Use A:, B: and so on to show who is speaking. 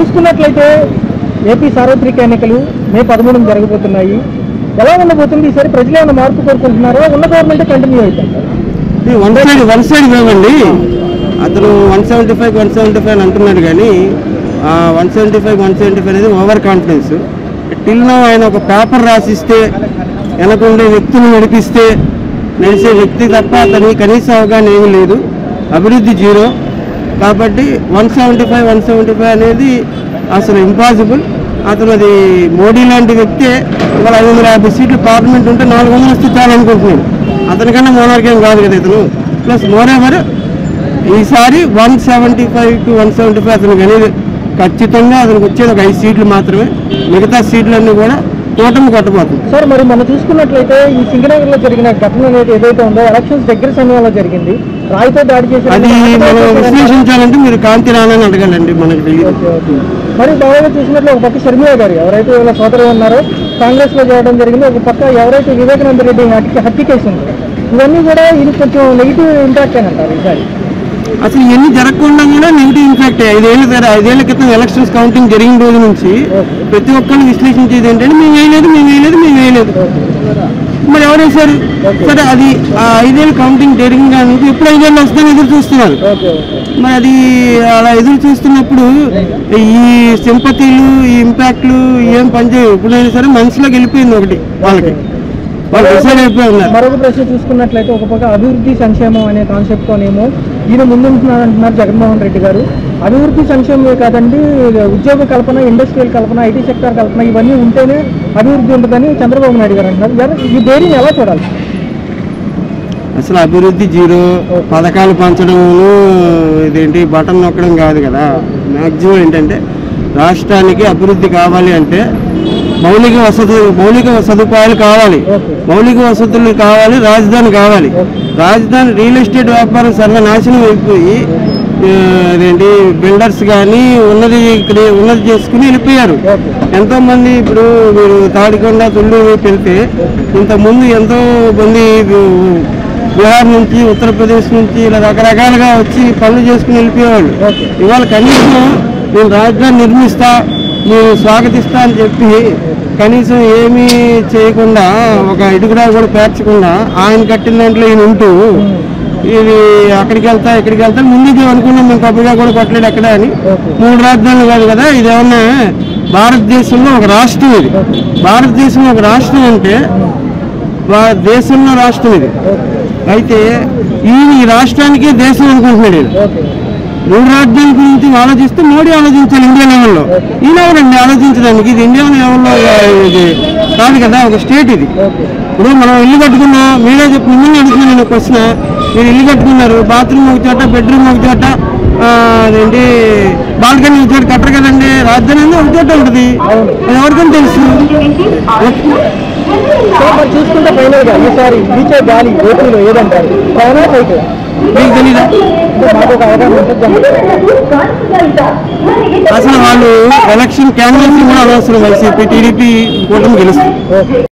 A: చూసుకున్నట్లయితే ఏపీ సార్వత్రిక ఎన్నికలు మే 13 జరగబోతున్నాయి. ఎలా ఉండబోతుంది ఈసారి? ప్రజలు ఏమైనా మార్పు కోరుకుంటున్నారో ఉన్న గవర్నమెంట్ కంటిన్యూ అవుతుంది?
B: వన్ సైడ్ కావండి. అతను 175 అని అంటున్నాడు కానీ 175 అనేది ఓవర్ కాన్ఫిడెన్స్. టిల్ నౌ ఆయన ఒక పేపర్ రాసిస్తే వెనకుండే వ్యక్తులు నడిపిస్తే నడిచే వ్యక్తి తప్ప అతని కనీస అవగాహన ఏమీ లేదు. అభివృద్ధి జీరో. కాబట్టి 175 అనేది అసలు ఇంపాసిబుల్. అతను అది మోడీ లాంటి వ్యక్తే ఇవాళ 550 సీట్లు పార్లమెంట్ ఉంటే 400 వస్తే చాలనుకుంటున్నాడు. అతనికన్నా మోనార్కేం కాదు కదా ఇతను. ప్లస్ మోరెవర్ ఈసారి 175 to 175 అతనికి అనేది ఖచ్చితంగా అతనికి వచ్చేది ఒక 5 సీట్లు మాత్రమే. మిగతా సీట్లన్నీ కూడా కూటమి కొట్టబోతుంది.
A: సార్ మరి మనం చూసుకున్నట్లయితే ఈ సింగనగర్లో జరిగిన ఘటన అనేది ఏదైతే ఉందో ఎలక్షన్స్ దగ్గర సమయంలో జరిగింది, రాయితో దాడి చేసి
B: అది మనం విశ్లేషించాలంటే మీరు కాంతి రానని అడగాలండి, మనకు తెలియదు.
A: మరి బాగా చూసినట్లు ఒక పక్క షర్మిల గారు ఎవరైతే వీళ్ళ సోదరు ఉన్నారో కాంగ్రెస్ లో చేయడం జరిగింది, ఒక పక్క ఎవరైతే వివేకానంద రెడ్డి హత్య కేసు ఉంది, ఇవన్నీ కూడా ఇది కొంచెం నెగిటివ్ ఇంపాక్ట్ అని అంటారు ఈసారి.
B: అసలు ఇవన్నీ జరగకుండా కూడా నెగిటివ్ ఇంపాక్ట్. 5 ఏళ్ల క్రితం ఎలక్షన్స్ కౌంటింగ్ జరిగిన రోజు నుంచి ప్రతి ఒక్కరిని విశ్లేషించేది ఏంటంటే మేము వేయలేదు. మరి ఎవరు వేశారు? సరే, అది 5 ఏళ్ళు కౌంటింగ్ జరిగిన నుంచి ఇప్పుడు 5 ఏళ్ళు వస్తుందని ఎదురు చూస్తున్నారు. మరి అది అలా ఎదురు చూస్తున్నప్పుడు ఈ సింపతీలు ఈ ఇంపాక్ట్లు ఏం పనిచేయవు. ఇప్పుడైనా సరే మనసులోకి వెళ్ళిపోయింది ఒకటి వాళ్ళకి, వాళ్ళు డిసైడ్ అయిపోయి ఉన్నారు.
A: మరొక ప్రశ్న చూసుకున్నట్లయితే ఒక పక్క అభివృద్ధి సంక్షేమం అనే కాన్సెప్ట్తోనేమో ఈయన ముందుంటున్నారు అంటున్నారు జగన్మోహన్ రెడ్డి గారు. అభివృద్ధి సంక్షేమమే కాదండి, ఉద్యోగ కల్పన, ఇండస్ట్రియల్ కల్పన, ఐటీ సెక్టర్ కల్పన ఇవన్నీ ఉంటేనే అభివృద్ధి ఉంటుందని చంద్రబాబు నాయుడు గారు అంటున్నారు. ఈ దేనిని ఎలా చూడాలి?
B: అసలు అభివృద్ధి జీరో. పథకాలు పంచడం ఇదేంటి బటన్ నొక్కడం కాదు కదా. మ్యాక్సిమం ఏంటంటే రాష్ట్రానికి అభివృద్ధి కావాలి అంటే మౌలిక సదుపాయాలు కావాలి, మౌలిక వసతులు కావాలి, రాజధాని కావాలి. రాజధాని రియల్ ఎస్టేట్ వ్యాపారం సర్వనాశనం అయిపోయి అదేంటి బిల్డర్స్ కానీ ఉన్నది చేసుకుని వెళ్ళిపోయారు ఎంతో మంది. ఇప్పుడు మీరు తాడికొండ తుళ్ళూరు వెళ్తే ఇంతకుముందు ఎంతో మంది బీహార్ నుంచి ఉత్తరప్రదేశ్ నుంచి ఇలా రకరకాలుగా వచ్చి పనులు చేసుకుని వెళ్ళిపోయేవాళ్ళు. ఇవాళ కనీసం నేను రాజధాని నిర్మిస్తా, నేను స్వాగతిస్తా అని చెప్పి కనీసం ఏమీ చేయకుండా ఒక ఇటుకడా కూడా పేర్చకుండా ఆయన కట్టిన దాంట్లో ఈయన ఉంటూ ఇది అక్కడికి వెళ్తా ఇక్కడికి వెళ్తా ముందుకు అనుకున్నాం మేము కొబ్బరిగా కూడా కొట్టలేడు ఎక్కడ అని. 3 రాజధానులు కాదు కదా, ఇదేమన్నా భారతదేశంలో ఒక రాష్ట్రం. ఇది భారతదేశంలో ఒక రాష్ట్రం అంటే దేశంలో రాష్ట్రం ఇది. అయితే ఈ రాష్ట్రానికే దేశం అనుకుంటున్నాడు. 3 రాజధానుల గురించి ఆలోచిస్తే మోడీ ఆలోచించాలి ఇండియా లెవెల్లో. ఈయన ఎవరండి ఆలోచించడానికి? ఇది ఇండియా లెవెల్లో ఇది కాదు కదా, ఒక స్టేట్ ఇది. ఇప్పుడు మనం ఇల్లు కట్టుకున్నాం, మీరే చెప్పి మిమ్మల్ని అడుగుతున్నాను నేను క్వశ్చన్. మీరు ఇల్లు కట్టుకున్నారు, బాత్రూమ్ ఒక చోట, బెడ్రూమ్ ఒక చోట, అదేంటి బాల్కనీ ఒక చోట కట్టరు కదండి. రాజధాని అనేది ఒక చోట ఉంటుంది, అది ఎవరికైనా తెలుసు.
A: చూసుకుంటే ఫైనల్గా ఈసారి వీచే గాలి ఏపీలో ఏదంటారు?
B: మీకు తెలీదా? అసలు వాళ్ళు ఎలక్షన్ క్యాండిడేట్స్ కూడా అనవసరం. వైసీపీ టీడీపీ కూటమి గెలుస్తుంది.